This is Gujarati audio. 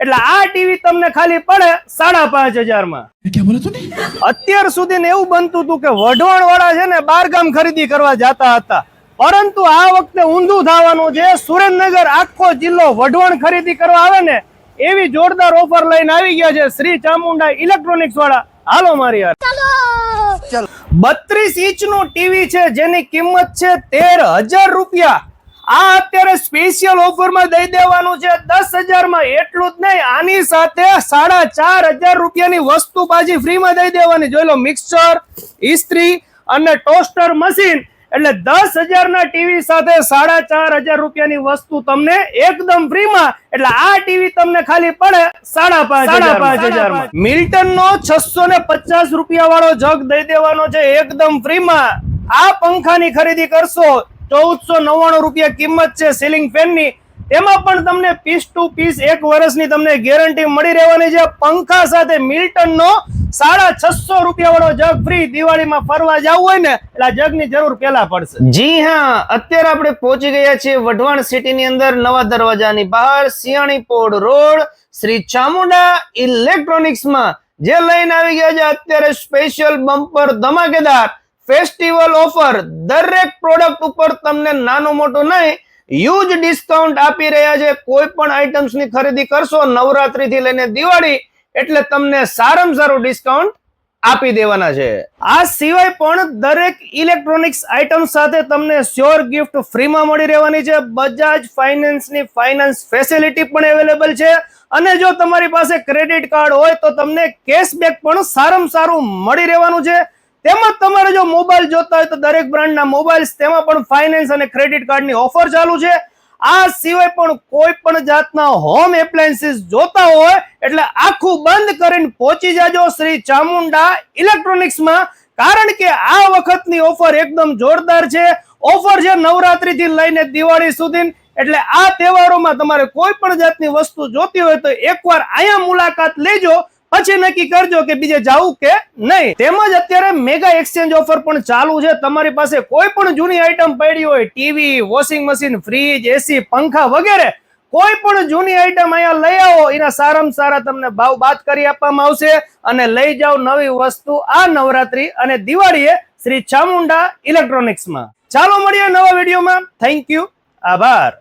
એટલે આ ટીવી તમને ખાલી પડે 5,500 માં। क्या बोला तूने? અત્યાર સુધી એવું બનતું હતું કે વઢવાણ વાળા છે ને બારગામ ખરીદી કરવા જતા હતા, પરંતુ આ વખતે ઊંધું થવાનું છે। સુરેન્દ્રનગર આખો જિલ્લો વઢવાણ ખરીદી કરવા આવે ને એવી જોરદાર ઓફર લઈને આવી ગયા છે શ્રી ચામુંડા ઇલેક્ટ્રોનિક્સ વાળા। હાલો મારી યાર, ચલો 32 ઇંચનું ટીવી છે જેની કિંમત છે 13,000 રૂપિયા। આ અત્યારે સ્પેશિયલ ઓફરમાં દઈ દેવાનું છે 10,000 માં। એટલું જ નહીં, આની સાથે 4,500 રૂપિયાની વસ્તુ પાછી ફ્રીમાં દઈ દેવાની। જોઈ લો, મિક્સર, ઇસ્ત્રી અને ટોસ્ટર મશીન, એટલે 10,000 ના ટીવી સાથે 4,500 રૂપિયાની વસ્તુ તમને એકદમ ફ્રીમાં। એટલે આ ટીવી તમને ખાલી પડે 5,500 માં। મિલ્ટન નો 650 રૂપિયા વાળો જગ દઈ દેવાનો છે એકદમ ફ્રીમાં। આ પંખાની ખરીદી કરશો 1,499 રૂપિયા કિંમત છે સીલિંગ ફેન ની, એમાં પણ તમને પીસ ટુ પીસ 1 વર્ષની તમને ગેરંટી મળી રહેવાની છે। પંખા સાથે મિલ્ટન નો 650 રૂપિયા વાળો જગ ફ્રી। દિવાળીમાં ફરવા જવું હોય ને એટલે આ જગની જરૂર પેલા પડશે। જી હા, અત્યારે આપણે પહોંચી ગયા છીએ વઢવાણ સિટી ની અંદર, નવા દરવાજાની બહાર સિયાણીપોડ રોડ શ્રી ચામુંડા ઇલેક્ટ્રોનિક્સ માં, જે લઈને આવી ગયા છે અત્યારે સ્પેશિયલ બમ્પર ધમાકેદાર ફેસ્ટિવલ ઓફર। દરેક પ્રોડક્ટ ઉપર તમને નાનું મોટું નહીં, હ્યુજ ડિસ્કાઉન્ટ આપી રહ્યા છે। કોઈ પણ આઇટમ્સ ની ખરીદી કરશો નવરાત્રી થી લઈને દિવાળી, એટલે તમને સારામાં સારું ડિસ્કાઉન્ટ આપી દેવાના છે। આ સિવાય પણ દરેક ઇલેક્ટ્રોનિક્સ આઇટમ સાથે તમને શ્યોર ગિફ્ટ ફ્રીમાં મળી રહેવાની છે। બજાજ ફાઇનાન્સ ની ફાઇનાન્સ ફેસિલિટી પણ અવેલેબલ છે, અને જો તમારી પાસે ક્રેડિટ કાર્ડ હોય તો તમને કેશબેક પણ સારામાં સારું મળી રહેવાનું છે। તેમજ તમારે જો મોબાઈલ જોતા હોય તો દરેક બ્રાન્ડના મોબાઈલ્સ, તેમાં પણ ફાઇનાન્સ અને ક્રેડિટ કાર્ડની ઓફર ચાલુ છે। આ સિવાય પણ કોઈ પણ જાતના હોમ એપ્લાયન્સીસ જોતા હોય એટલે આખું બંધ કરીને પહોંચી જાજો શ્રી ચામુંડા ઇલેક્ટ્રોનિક્સમાં, કારણ કે આ વખતની ઓફર એકદમ જોરદાર છે। ઓફર છે નવરાત્રી થી લઈને દિવાળી સુધી, એટલે આ તહેવારોમાં તમારે કોઈ પણ જાતની વસ્તુ જોતી હોય તો એકવાર અહીંયા મુલાકાત લેજો, પછી નક્કી કરજો કે બીજે જાવું કે નહીં। તેમજ અત્યારે મેગા એક્સચેન્જ ઓફર પણ ચાલુ છે। તમારી પાસે કોઈ પણ જૂની આઈટમ પડી હોય, ટીવી, વોશિંગ મશીન, ફ્રીજ, એસી, પંખા વગેરે કોઈ પણ જૂની આઈટમ અહીંયા લઈ આવો, એના સારામાં સારા તમને ભાવ બાદ કરી આપવામાં આવશે, અને લઈ જાઓ નવી વસ્તુ આ નવરાત્રી અને દિવાળીએ શ્રી ચામુંડા ઇલેક્ટ્રોનિક્સમાં। ચાલો મળીએ નવા વિડીયોમાં। થેન્ક યુ, આભાર।